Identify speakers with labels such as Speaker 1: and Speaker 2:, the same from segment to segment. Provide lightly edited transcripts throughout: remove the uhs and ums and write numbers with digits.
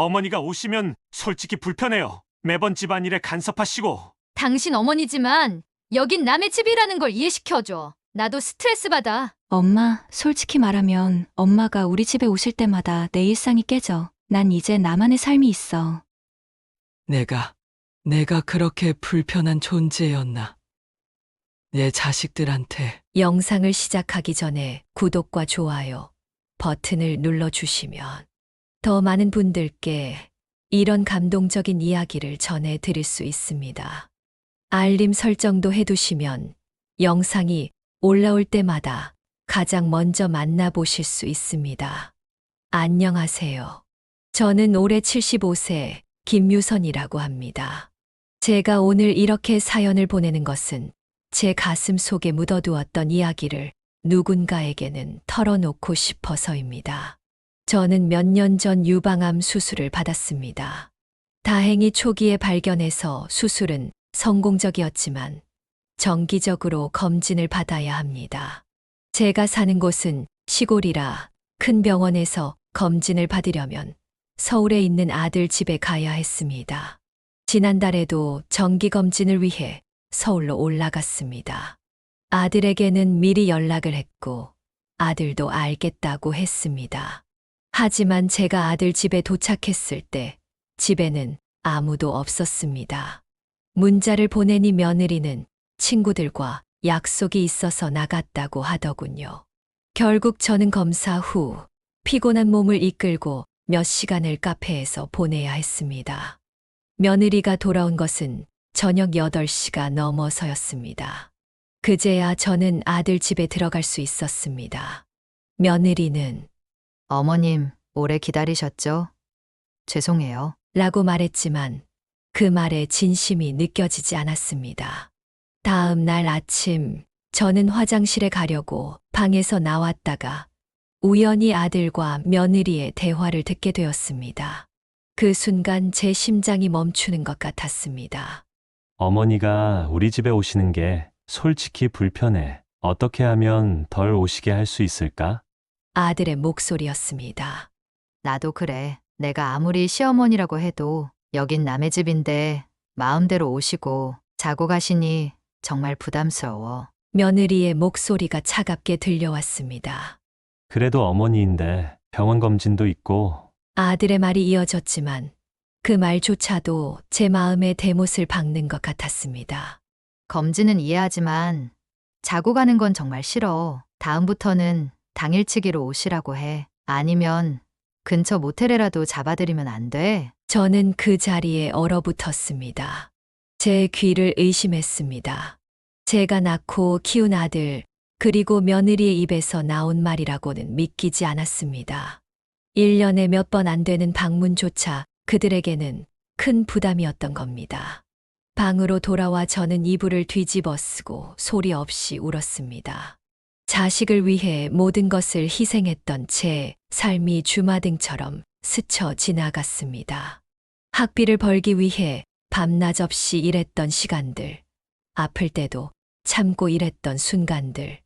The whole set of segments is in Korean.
Speaker 1: 어머니가 오시면 솔직히 불편해요. 매번 집안일에 간섭하시고.
Speaker 2: 당신 어머니지만 여긴 남의 집이라는 걸 이해시켜줘. 나도 스트레스 받아.
Speaker 3: 엄마, 솔직히 말하면 엄마가 우리 집에 오실 때마다 내 일상이 깨져. 난 이제 나만의 삶이 있어.
Speaker 4: 내가 그렇게 불편한 존재였나? 내 자식들한테.
Speaker 5: 영상을 시작하기 전에 구독과 좋아요 버튼을 눌러주시면 더 많은 분들께 이런 감동적인 이야기를 전해드릴 수 있습니다. 알림 설정도 해두시면 영상이 올라올 때마다 가장 먼저 만나보실 수 있습니다. 안녕하세요. 저는 올해 75세 김유선이라고 합니다. 제가 오늘 이렇게 사연을 보내는 것은 제 가슴 속에 묻어두었던 이야기를 누군가에게는 털어놓고 싶어서입니다. 저는 몇 년 전 유방암 수술을 받았습니다. 다행히 초기에 발견해서 수술은 성공적이었지만 정기적으로 검진을 받아야 합니다. 제가 사는 곳은 시골이라 큰 병원에서 검진을 받으려면 서울에 있는 아들 집에 가야 했습니다. 지난달에도 정기검진을 위해 서울로 올라갔습니다. 아들에게는 미리 연락을 했고 아들도 알겠다고 했습니다. 하지만 제가 아들 집에 도착했을 때 집에는 아무도 없었습니다. 문자를 보내니 며느리는 친구들과 약속이 있어서 나갔다고 하더군요. 결국 저는 검사 후 피곤한 몸을 이끌고 몇 시간을 카페에서 보내야 했습니다. 며느리가 돌아온 것은 저녁 8시가 넘어서였습니다. 그제야 저는 아들 집에 들어갈 수 있었습니다. 며느리는
Speaker 6: 어머님, 오래 기다리셨죠? 죄송해요.
Speaker 5: 라고 말했지만 그 말에 진심이 느껴지지 않았습니다. 다음 날 아침 저는 화장실에 가려고 방에서 나왔다가 우연히 아들과 며느리의 대화를 듣게 되었습니다. 그 순간 제 심장이 멈추는 것 같았습니다.
Speaker 1: 어머니가 우리 집에 오시는 게 솔직히 불편해. 어떻게 하면 덜 오시게 할 수 있을까?
Speaker 5: 아들의 목소리였습니다.
Speaker 6: 나도 그래. 내가 아무리 시어머니라고 해도 여긴 남의 집인데 마음대로 오시고 자고 가시니 정말 부담스러워.
Speaker 5: 며느리의 목소리가 차갑게 들려왔습니다.
Speaker 1: 그래도 어머니인데 병원 검진도 있고.
Speaker 5: 아들의 말이 이어졌지만 그 말조차도 제 마음의 대못을 박는 것 같았습니다.
Speaker 6: 검진은 이해하지만 자고 가는 건 정말 싫어. 다음부터는 당일치기로 오시라고 해. 아니면 근처 모텔에라도 잡아드리면 안 돼?
Speaker 5: 저는 그 자리에 얼어붙었습니다. 제 귀를 의심했습니다. 제가 낳고 키운 아들, 그리고 며느리의 입에서 나온 말이라고는 믿기지 않았습니다. 1년에 몇 번 안 되는 방문조차 그들에게는 큰 부담이었던 겁니다. 방으로 돌아와 저는 이불을 뒤집어 쓰고 소리 없이 울었습니다. 자식을 위해 모든 것을 희생했던 제 삶이 주마등처럼 스쳐 지나갔습니다. 학비를 벌기 위해 밤낮 없이 일했던 시간들, 아플 때도 참고 일했던 순간들,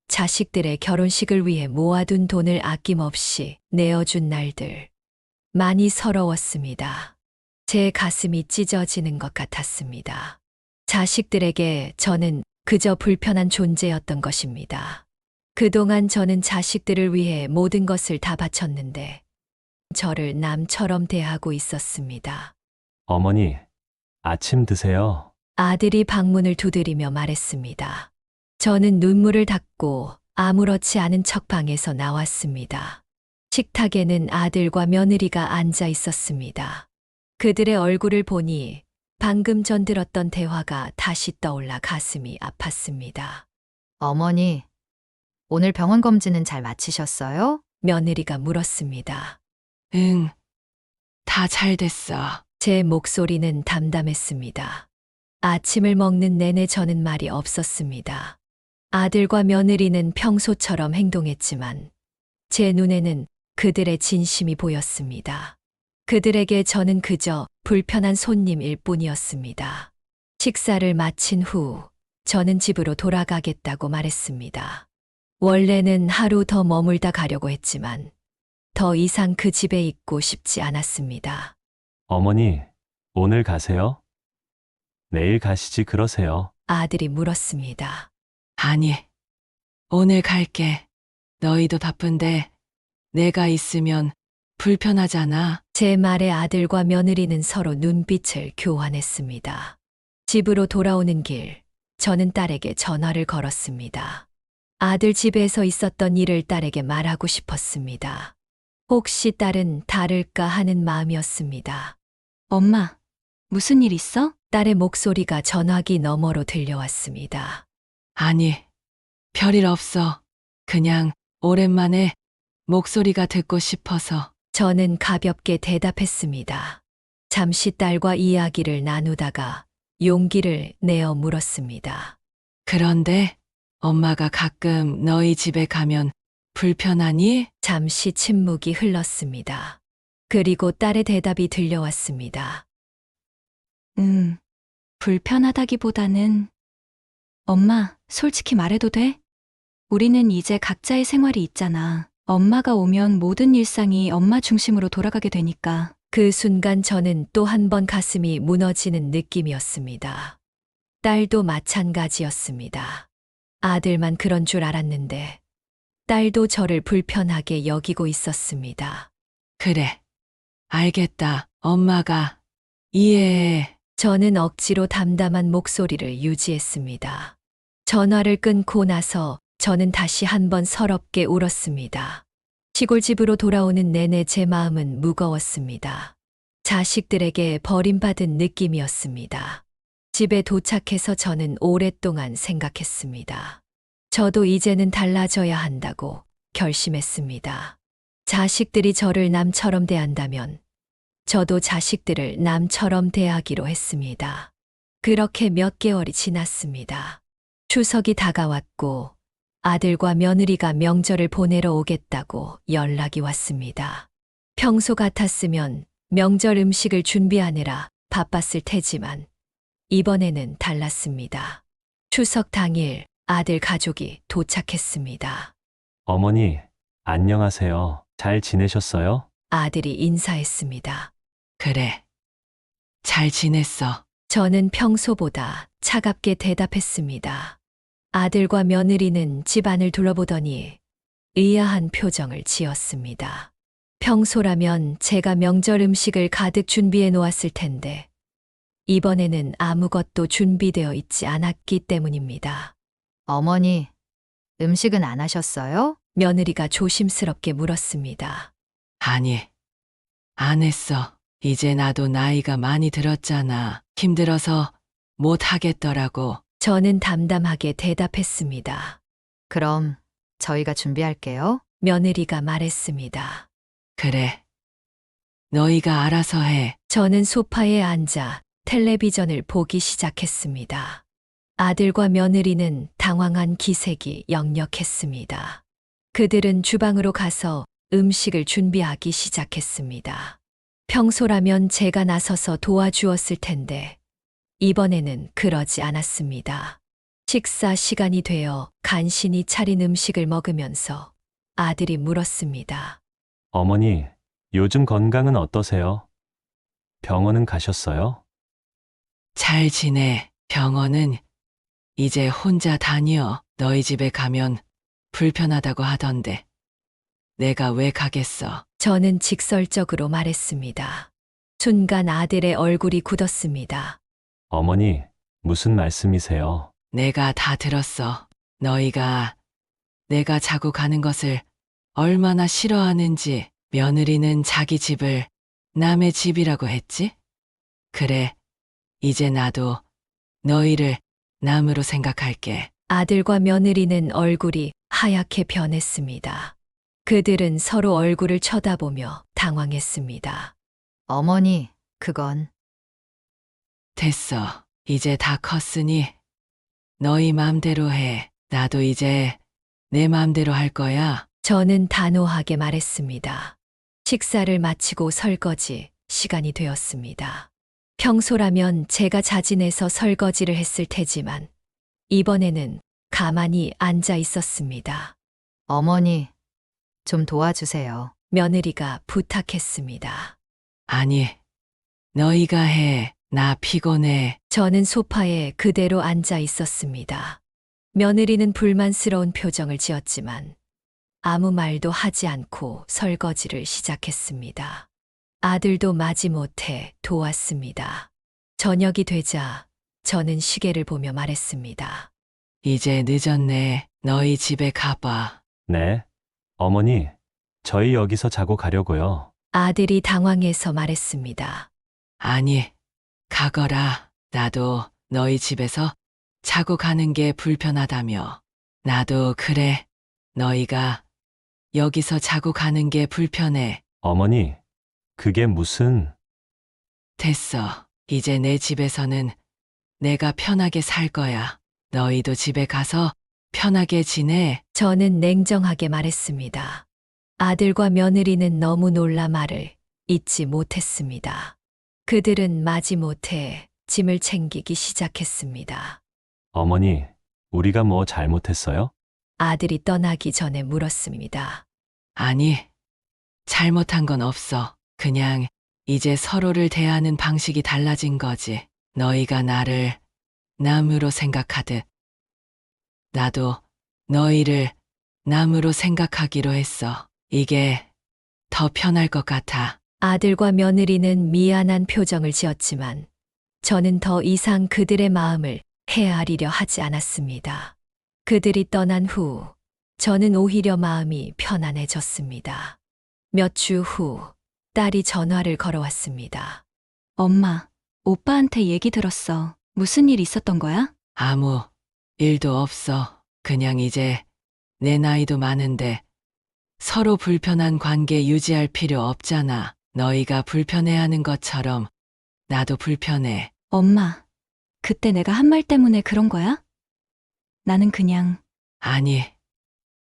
Speaker 5: 자식들의 결혼식을 위해 모아둔 돈을 아낌없이 내어준 날들, 많이 서러웠습니다. 제 가슴이 찢어지는 것 같았습니다. 자식들에게 저는 그저 불편한 존재였던 것입니다. 그동안 저는 자식들을 위해 모든 것을 다 바쳤는데 저를 남처럼 대하고 있었습니다.
Speaker 1: 어머니, 아침 드세요.
Speaker 5: 아들이 방문을 두드리며 말했습니다. 저는 눈물을 닦고 아무렇지 않은 척 방에서 나왔습니다. 식탁에는 아들과 며느리가 앉아 있었습니다. 그들의 얼굴을 보니 방금 전 들었던 대화가 다시 떠올라 가슴이 아팠습니다.
Speaker 6: 어머니, 오늘 병원 검진은 잘 마치셨어요?
Speaker 5: 며느리가 물었습니다.
Speaker 4: 응, 다 잘 됐어.
Speaker 5: 제 목소리는 담담했습니다. 아침을 먹는 내내 저는 말이 없었습니다. 아들과 며느리는 평소처럼 행동했지만 제 눈에는 그들의 진심이 보였습니다. 그들에게 저는 그저 불편한 손님일 뿐이었습니다. 식사를 마친 후 저는 집으로 돌아가겠다고 말했습니다. 원래는 하루 더 머물다 가려고 했지만 더 이상 그 집에 있고 싶지 않았습니다.
Speaker 1: 어머니, 오늘 가세요? 내일 가시지 그러세요.
Speaker 5: 아들이 물었습니다.
Speaker 4: 아니, 오늘 갈게. 너희도 바쁜데 내가 있으면 불편하잖아.
Speaker 5: 제 말에 아들과 며느리는 서로 눈빛을 교환했습니다. 집으로 돌아오는 길, 저는 딸에게 전화를 걸었습니다. 아들 집에서 있었던 일을 딸에게 말하고 싶었습니다. 혹시 딸은 다를까 하는 마음이었습니다.
Speaker 3: 엄마, 무슨 일 있어?
Speaker 5: 딸의 목소리가 전화기 너머로 들려왔습니다.
Speaker 4: 아니, 별일 없어. 그냥 오랜만에 목소리가 듣고 싶어서.
Speaker 5: 저는 가볍게 대답했습니다. 잠시 딸과 이야기를 나누다가 용기를 내어 물었습니다.
Speaker 4: 그런데 엄마가 가끔 너희 집에 가면 불편하니?
Speaker 5: 잠시 침묵이 흘렀습니다. 그리고 딸의 대답이 들려왔습니다.
Speaker 3: 불편하다기보다는 엄마, 솔직히 말해도 돼? 우리는 이제 각자의 생활이 있잖아. 엄마가 오면 모든 일상이 엄마 중심으로 돌아가게 되니까.
Speaker 5: 그 순간 저는 또 한 번 가슴이 무너지는 느낌이었습니다. 딸도 마찬가지였습니다. 아들만 그런 줄 알았는데 딸도 저를 불편하게 여기고 있었습니다.
Speaker 4: 그래. 알겠다. 엄마가 이해해.
Speaker 5: 저는 억지로 담담한 목소리를 유지했습니다. 전화를 끊고 나서 저는 다시 한번 서럽게 울었습니다. 시골집으로 돌아오는 내내 제 마음은 무거웠습니다. 자식들에게 버림받은 느낌이었습니다. 집에 도착해서 저는 오랫동안 생각했습니다. 저도 이제는 달라져야 한다고 결심했습니다. 자식들이 저를 남처럼 대한다면 저도 자식들을 남처럼 대하기로 했습니다. 그렇게 몇 개월이 지났습니다. 추석이 다가왔고 아들과 며느리가 명절을 보내러 오겠다고 연락이 왔습니다. 평소 같았으면 명절 음식을 준비하느라 바빴을 테지만 이번에는 달랐습니다. 추석 당일 아들 가족이 도착했습니다.
Speaker 1: 어머니, 안녕하세요. 잘 지내셨어요?
Speaker 5: 아들이 인사했습니다.
Speaker 4: 그래. 잘 지냈어.
Speaker 5: 저는 평소보다 차갑게 대답했습니다. 아들과 며느리는 집안을 둘러보더니 의아한 표정을 지었습니다. 평소라면 제가 명절 음식을 가득 준비해 놓았을 텐데 이번에는 아무것도 준비되어 있지 않았기 때문입니다.
Speaker 6: 어머니, 음식은 안 하셨어요?
Speaker 5: 며느리가 조심스럽게 물었습니다.
Speaker 4: 아니, 안 했어. 이제 나도 나이가 많이 들었잖아. 힘들어서 못 하겠더라고.
Speaker 5: 저는 담담하게 대답했습니다.
Speaker 6: 그럼 저희가 준비할게요.
Speaker 5: 며느리가 말했습니다.
Speaker 4: 그래. 너희가 알아서 해.
Speaker 5: 저는 소파에 앉아 텔레비전을 보기 시작했습니다. 아들과 며느리는 당황한 기색이 역력했습니다. 그들은 주방으로 가서 음식을 준비하기 시작했습니다. 평소라면 제가 나서서 도와주었을 텐데 이번에는 그러지 않았습니다. 식사 시간이 되어 간신히 차린 음식을 먹으면서 아들이 물었습니다.
Speaker 1: 어머니, 요즘 건강은 어떠세요? 병원은 가셨어요?
Speaker 4: 잘 지내. 병원은 이제 혼자 다녀. 너희 집에 가면 불편하다고 하던데. 내가 왜 가겠어?
Speaker 5: 저는 직설적으로 말했습니다. 순간 아들의 얼굴이 굳었습니다.
Speaker 1: 어머니, 무슨 말씀이세요?
Speaker 4: 내가 다 들었어. 너희가 내가 자고 가는 것을 얼마나 싫어하는지. 며느리는 자기 집을 남의 집이라고 했지? 그래, 이제 나도 너희를 남으로 생각할게.
Speaker 5: 아들과 며느리는 얼굴이 하얗게 변했습니다. 그들은 서로 얼굴을 쳐다보며 당황했습니다.
Speaker 6: 어머니, 그건
Speaker 4: 됐어. 이제 다 컸으니 너희 맘대로 해. 나도 이제 내 맘대로 할 거야.
Speaker 5: 저는 단호하게 말했습니다. 식사를 마치고 설거지 시간이 되었습니다. 평소라면 제가 자진해서 설거지를 했을 테지만 이번에는 가만히 앉아 있었습니다.
Speaker 6: 어머니, 좀 도와주세요.
Speaker 5: 며느리가 부탁했습니다.
Speaker 4: 아니, 너희가 해. 나 피곤해.
Speaker 5: 저는 소파에 그대로 앉아 있었습니다. 며느리는 불만스러운 표정을 지었지만 아무 말도 하지 않고 설거지를 시작했습니다. 아들도 마지못해 도왔습니다. 저녁이 되자 저는 시계를 보며 말했습니다.
Speaker 4: 이제 늦었네. 너희 집에 가봐.
Speaker 1: 네. 어머니, 저희 여기서 자고 가려고요.
Speaker 5: 아들이 당황해서 말했습니다.
Speaker 4: 아니, 가거라. 나도 너희 집에서 자고 가는 게 불편하다며. 나도 그래. 너희가 여기서 자고 가는 게 불편해.
Speaker 1: 어머니, 그게 무슨...
Speaker 4: 됐어. 이제 내 집에서는 내가 편하게 살 거야. 너희도 집에 가서 편하게 지내.
Speaker 5: 저는 냉정하게 말했습니다. 아들과 며느리는 너무 놀라 말을 잇지 못했습니다. 그들은 마지못해 짐을 챙기기 시작했습니다.
Speaker 1: 어머니, 우리가 뭐 잘못했어요?
Speaker 5: 아들이 떠나기 전에 물었습니다.
Speaker 4: 아니, 잘못한 건 없어. 그냥 이제 서로를 대하는 방식이 달라진 거지. 너희가 나를 남으로 생각하듯 나도 너희를 남으로 생각하기로 했어. 이게 더 편할 것 같아.
Speaker 5: 아들과 며느리는 미안한 표정을 지었지만 저는 더 이상 그들의 마음을 헤아리려 하지 않았습니다. 그들이 떠난 후 저는 오히려 마음이 편안해졌습니다. 몇 주 후 딸이 전화를 걸어왔습니다.
Speaker 3: 엄마, 오빠한테 얘기 들었어. 무슨 일 있었던 거야?
Speaker 4: 아무 일도 없어. 그냥 이제 내 나이도 많은데 서로 불편한 관계 유지할 필요 없잖아. 너희가 불편해하는 것처럼 나도 불편해.
Speaker 3: 엄마, 그때 내가 한 말 때문에 그런 거야? 나는 그냥
Speaker 4: 아니,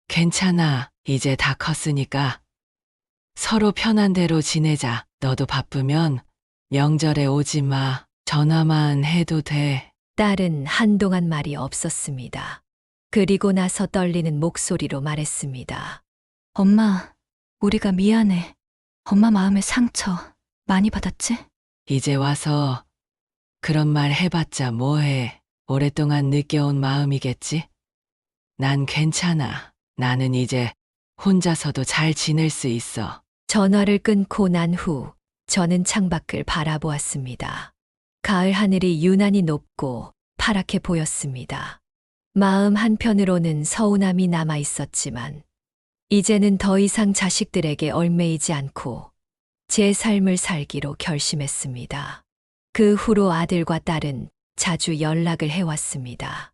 Speaker 4: 괜찮아. 이제 다 컸으니까 서로 편한 대로 지내자. 너도 바쁘면 명절에 오지 마. 전화만 해도 돼.
Speaker 5: 딸은 한동안 말이 없었습니다. 그리고 나서 떨리는 목소리로 말했습니다.
Speaker 3: 엄마, 우리가 미안해. 엄마 마음에 상처 많이 받았지?
Speaker 4: 이제 와서 그런 말 해봤자 뭐해. 오랫동안 느껴온 마음이겠지? 난 괜찮아. 나는 이제 혼자서도 잘 지낼 수 있어.
Speaker 5: 전화를 끊고 난 후 저는 창밖을 바라보았습니다. 가을 하늘이 유난히 높고 파랗게 보였습니다. 마음 한편으로는 서운함이 남아 있었지만 이제는 더 이상 자식들에게 얽매이지 않고 제 삶을 살기로 결심했습니다. 그 후로 아들과 딸은 자주 연락을 해왔습니다.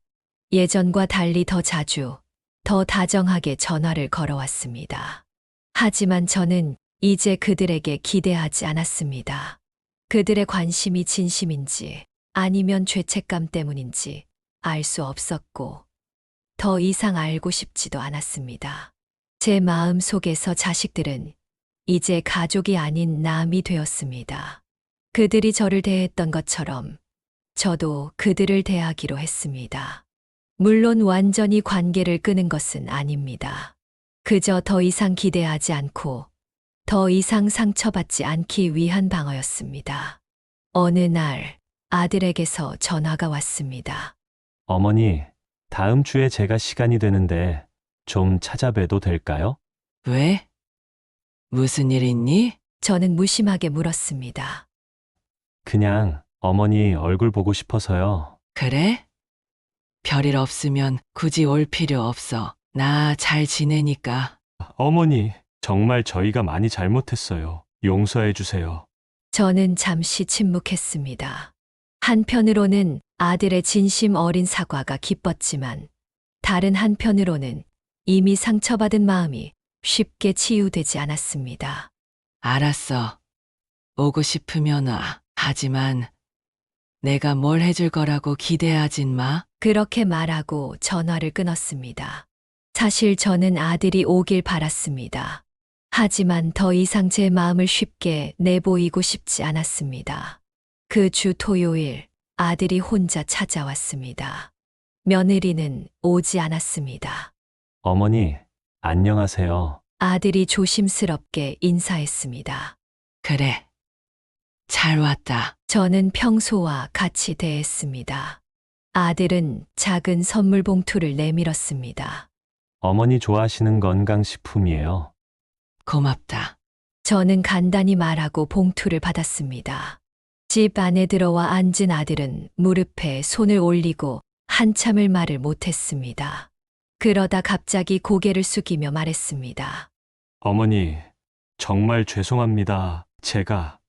Speaker 5: 예전과 달리 더 자주, 더 다정하게 전화를 걸어왔습니다. 하지만 저는 이제 그들에게 기대하지 않았습니다. 그들의 관심이 진심인지 아니면 죄책감 때문인지 알 수 없었고 더 이상 알고 싶지도 않았습니다. 제 마음 속에서 자식들은 이제 가족이 아닌 남이 되었습니다. 그들이 저를 대했던 것처럼 저도 그들을 대하기로 했습니다. 물론 완전히 관계를 끊은 것은 아닙니다. 그저 더 이상 기대하지 않고 더 이상 상처받지 않기 위한 방어였습니다. 어느 날 아들에게서 전화가 왔습니다.
Speaker 1: 어머니, 다음 주에 제가 시간이 되는데 좀 찾아뵈도 될까요?
Speaker 4: 왜? 무슨 일 있니?
Speaker 5: 저는 무심하게 물었습니다.
Speaker 1: 그냥 어머니 얼굴 보고 싶어서요.
Speaker 4: 그래? 별일 없으면 굳이 올 필요 없어. 나 잘 지내니까.
Speaker 1: 어머니, 정말 저희가 많이 잘못했어요. 용서해 주세요.
Speaker 5: 저는 잠시 침묵했습니다. 한편으로는 아들의 진심 어린 사과가 기뻤지만 다른 한편으로는 이미 상처받은 마음이 쉽게 치유되지 않았습니다.
Speaker 4: 알았어. 오고 싶으면 와. 하지만 내가 뭘 해줄 거라고 기대하진 마.
Speaker 5: 그렇게 말하고 전화를 끊었습니다. 사실 저는 아들이 오길 바랐습니다. 하지만 더 이상 제 마음을 쉽게 내보이고 싶지 않았습니다. 그 주 토요일 아들이 혼자 찾아왔습니다. 며느리는 오지 않았습니다.
Speaker 1: 어머니, 안녕하세요.
Speaker 5: 아들이 조심스럽게 인사했습니다.
Speaker 4: 그래. 잘 왔다.
Speaker 5: 저는 평소와 같이 대했습니다. 아들은 작은 선물 봉투를 내밀었습니다.
Speaker 1: 어머니 좋아하시는 건강식품이에요.
Speaker 4: 고맙다.
Speaker 5: 저는 간단히 말하고 봉투를 받았습니다. 집 안에 들어와 앉은 아들은 무릎에 손을 올리고 한참을 말을 못했습니다. 그러다 갑자기 고개를 숙이며 말했습니다.
Speaker 1: 어머니, 정말 죄송합니다. 제가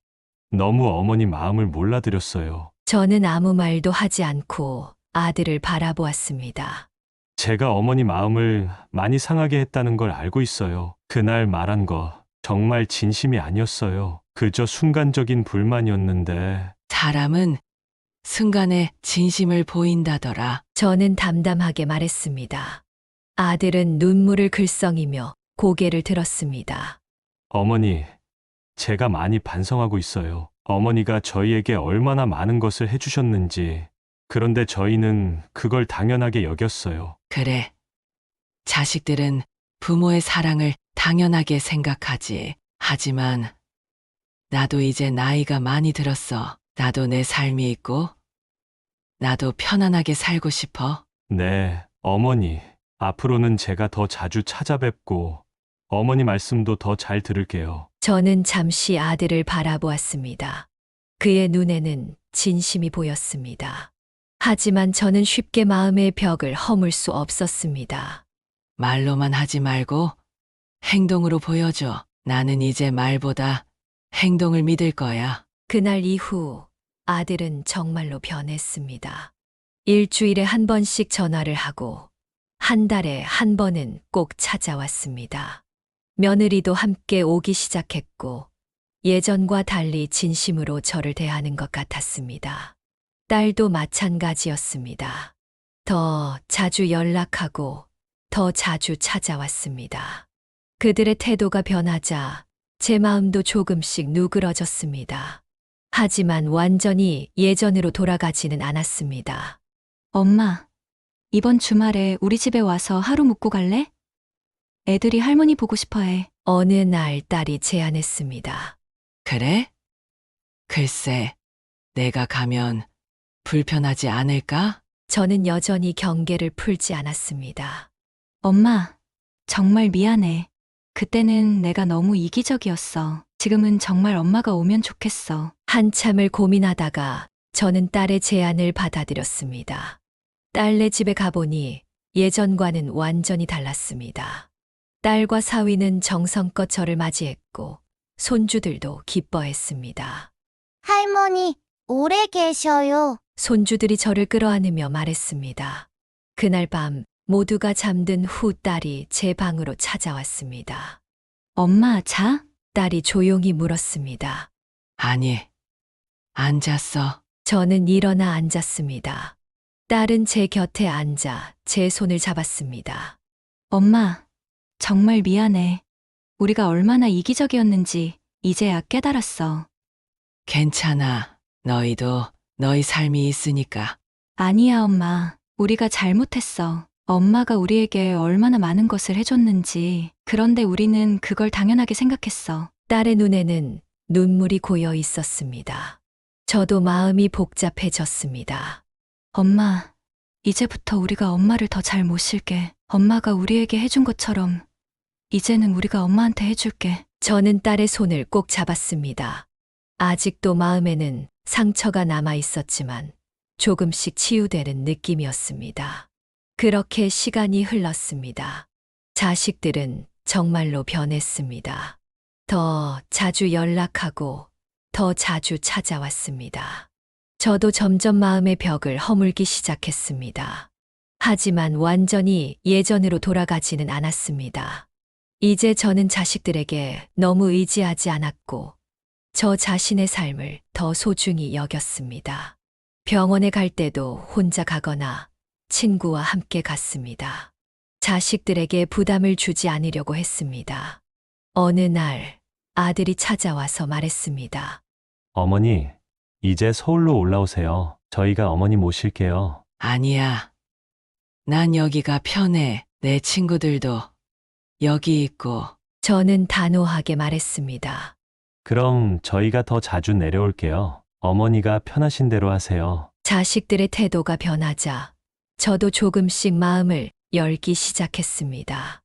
Speaker 1: 너무 어머니 마음을 몰라드렸어요.
Speaker 5: 저는 아무 말도 하지 않고 아들을 바라보았습니다.
Speaker 1: 제가 어머니 마음을 많이 상하게 했다는 걸 알고 있어요. 그날 말한 거 정말 진심이 아니었어요. 그저 순간적인 불만이었는데
Speaker 4: 사람은 순간에 진심을 보인다더라.
Speaker 5: 저는 담담하게 말했습니다. 아들은 눈물을 글썽이며 고개를 들었습니다.
Speaker 1: 어머니, 제가 많이 반성하고 있어요. 어머니가 저희에게 얼마나 많은 것을 해주셨는지. 그런데 저희는 그걸 당연하게 여겼어요.
Speaker 4: 그래. 자식들은 부모의 사랑을 당연하게 생각하지. 하지만 나도 이제 나이가 많이 들었어. 나도 내 삶이 있고 나도 편안하게 살고 싶어.
Speaker 1: 네, 어머니. 앞으로는 제가 더 자주 찾아뵙고 어머니 말씀도 더 잘 들을게요.
Speaker 5: 저는 잠시 아들을 바라보았습니다. 그의 눈에는 진심이 보였습니다. 하지만 저는 쉽게 마음의 벽을 허물 수 없었습니다.
Speaker 4: 말로만 하지 말고 행동으로 보여줘. 나는 이제 말보다 행동을 믿을 거야.
Speaker 5: 그날 이후 아들은 정말로 변했습니다. 일주일에 한 번씩 전화를 하고 한 달에 한 번은 꼭 찾아왔습니다. 며느리도 함께 오기 시작했고 예전과 달리 진심으로 저를 대하는 것 같았습니다. 딸도 마찬가지였습니다. 더 자주 연락하고 더 자주 찾아왔습니다. 그들의 태도가 변하자 제 마음도 조금씩 누그러졌습니다. 하지만 완전히 예전으로 돌아가지는 않았습니다.
Speaker 3: 엄마, 이번 주말에 우리 집에 와서 하루 묵고 갈래? 애들이 할머니 보고 싶어 해.
Speaker 5: 어느 날 딸이 제안했습니다.
Speaker 4: 그래? 글쎄, 내가 가면 불편하지 않을까?
Speaker 5: 저는 여전히 경계를 풀지 않았습니다.
Speaker 3: 엄마, 정말 미안해. 그때는 내가 너무 이기적이었어. 지금은 정말 엄마가 오면 좋겠어.
Speaker 5: 한참을 고민하다가 저는 딸의 제안을 받아들였습니다. 딸네 집에 가보니 예전과는 완전히 달랐습니다. 딸과 사위는 정성껏 저를 맞이했고 손주들도 기뻐했습니다.
Speaker 7: 할머니, 오래 계셔요.
Speaker 5: 손주들이 저를 끌어안으며 말했습니다. 그날 밤 모두가 잠든 후 딸이 제 방으로 찾아왔습니다.
Speaker 3: 엄마, 자?
Speaker 5: 딸이 조용히 물었습니다.
Speaker 4: 아니, 안 잤어.
Speaker 5: 저는 일어나 앉았습니다. 딸은 제 곁에 앉아 제 손을 잡았습니다.
Speaker 3: 엄마, 정말 미안해. 우리가 얼마나 이기적이었는지 이제야 깨달았어.
Speaker 4: 괜찮아. 너희도 너희 삶이 있으니까.
Speaker 3: 아니야, 엄마. 우리가 잘못했어. 엄마가 우리에게 얼마나 많은 것을 해줬는지. 그런데 우리는 그걸 당연하게 생각했어.
Speaker 5: 딸의 눈에는 눈물이 고여 있었습니다. 저도 마음이 복잡해졌습니다.
Speaker 3: 엄마, 이제부터 우리가 엄마를 더 잘 모실게. 엄마가 우리에게 해준 것처럼 이제는 우리가 엄마한테 해줄게.
Speaker 5: 저는 딸의 손을 꼭 잡았습니다. 아직도 마음에는 상처가 남아 있었지만 조금씩 치유되는 느낌이었습니다. 그렇게 시간이 흘렀습니다. 자식들은 정말로 변했습니다. 더 자주 연락하고 더 자주 찾아왔습니다. 저도 점점 마음의 벽을 허물기 시작했습니다. 하지만 완전히 예전으로 돌아가지는 않았습니다. 이제 저는 자식들에게 너무 의지하지 않았고 저 자신의 삶을 더 소중히 여겼습니다. 병원에 갈 때도 혼자 가거나 친구와 함께 갔습니다. 자식들에게 부담을 주지 않으려고 했습니다. 어느 날 아들이 찾아와서 말했습니다.
Speaker 1: 어머니, 이제 서울로 올라오세요. 저희가 어머니 모실게요.
Speaker 4: 아니야. 난 여기가 편해. 내 친구들도 여기 있고
Speaker 5: 저는 단호하게 말했습니다.
Speaker 1: 그럼 저희가 더 자주 내려올게요. 어머니가 편하신 대로 하세요.
Speaker 5: 자식들의 태도가 변하자 저도 조금씩 마음을 열기 시작했습니다.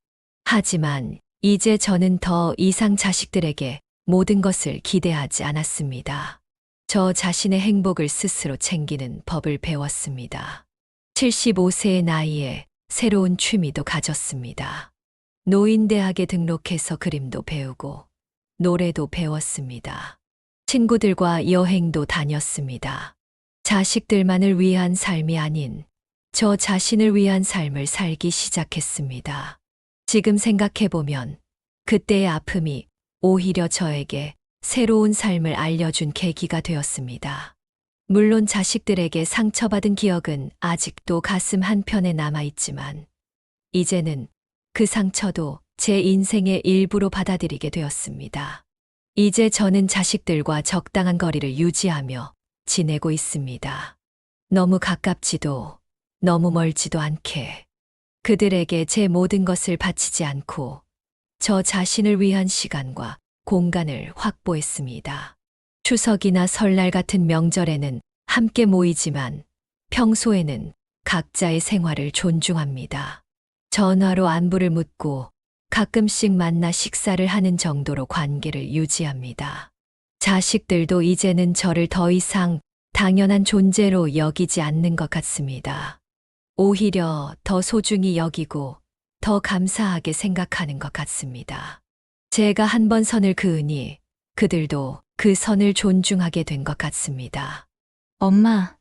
Speaker 5: 하지만 이제 저는 더 이상 자식들에게 모든 것을 기대하지 않았습니다. 저 자신의 행복을 스스로 챙기는 법을 배웠습니다. 75세의 나이에 새로운 취미도 가졌습니다. 노인대학에 등록해서 그림도 배우고 노래도 배웠습니다. 친구들과 여행도 다녔습니다. 자식들만을 위한 삶이 아닌 저 자신을 위한 삶을 살기 시작했습니다. 지금 생각해보면 그때의 아픔이 오히려 저에게 새로운 삶을 알려준 계기가 되었습니다. 물론 자식들에게 상처받은 기억은 아직도 가슴 한편에 남아있지만 이제는 그 상처도 제 인생의 일부로 받아들이게 되었습니다. 이제 저는 자식들과 적당한 거리를 유지하며 지내고 있습니다. 너무 가깝지도 너무 멀지도 않게 그들에게 제 모든 것을 바치지 않고 저 자신을 위한 시간과 공간을 확보했습니다. 추석이나 설날 같은 명절에는 함께 모이지만 평소에는 각자의 생활을 존중합니다. 전화로 안부를 묻고 가끔씩 만나 식사를 하는 정도로 관계를 유지합니다. 자식들도 이제는 저를 더 이상 당연한 존재로 여기지 않는 것 같습니다. 오히려 더 소중히 여기고 더 감사하게 생각하는 것 같습니다. 제가 한 번 선을 그으니 그들도 그 선을 존중하게 된 것 같습니다.
Speaker 3: 엄마,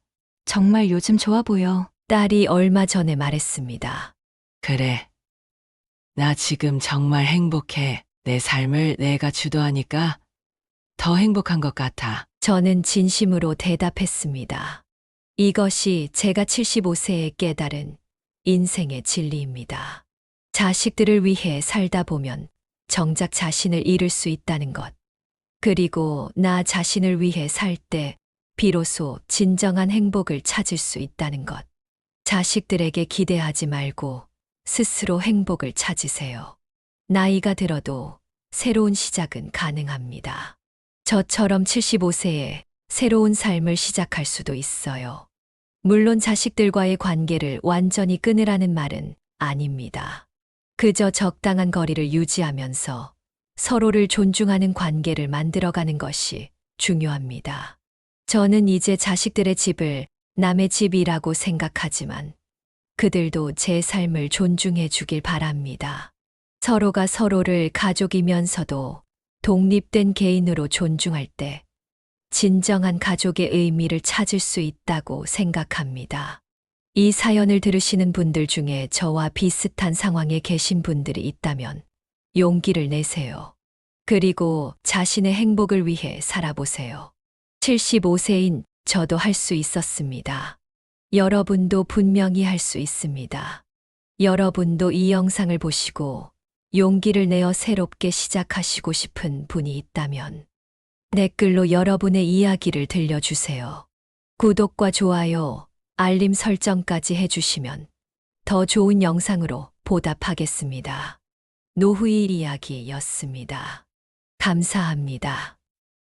Speaker 3: 정말 요즘 좋아 보여.
Speaker 5: 딸이 얼마 전에 말했습니다.
Speaker 4: 그래. 나 지금 정말 행복해. 내 삶을 내가 주도하니까 더 행복한 것 같아.
Speaker 5: 저는 진심으로 대답했습니다. 이것이 제가 75세에 깨달은 인생의 진리입니다. 자식들을 위해 살다 보면 정작 자신을 잃을 수 있다는 것. 그리고 나 자신을 위해 살 때 비로소 진정한 행복을 찾을 수 있다는 것. 자식들에게 기대하지 말고 스스로 행복을 찾으세요. 나이가 들어도 새로운 시작은 가능합니다. 저처럼 75세에 새로운 삶을 시작할 수도 있어요. 물론 자식들과의 관계를 완전히 끊으라는 말은 아닙니다. 그저 적당한 거리를 유지하면서 서로를 존중하는 관계를 만들어가는 것이 중요합니다. 저는 이제 자식들의 집을 남의 집이라고 생각하지만 그들도 제 삶을 존중해 주길 바랍니다. 서로가 서로를 가족이면서도 독립된 개인으로 존중할 때 진정한 가족의 의미를 찾을 수 있다고 생각합니다. 이 사연을 들으시는 분들 중에 저와 비슷한 상황에 계신 분들이 있다면 용기를 내세요. 그리고 자신의 행복을 위해 살아보세요. 75세인 저도 할 수 있었습니다. 여러분도 분명히 할 수 있습니다. 여러분도 이 영상을 보시고 용기를 내어 새롭게 시작하시고 싶은 분이 있다면 댓글로 여러분의 이야기를 들려주세요. 구독과 좋아요, 알림 설정까지 해주시면 더 좋은 영상으로 보답하겠습니다. 노후일 이야기였습니다. 감사합니다.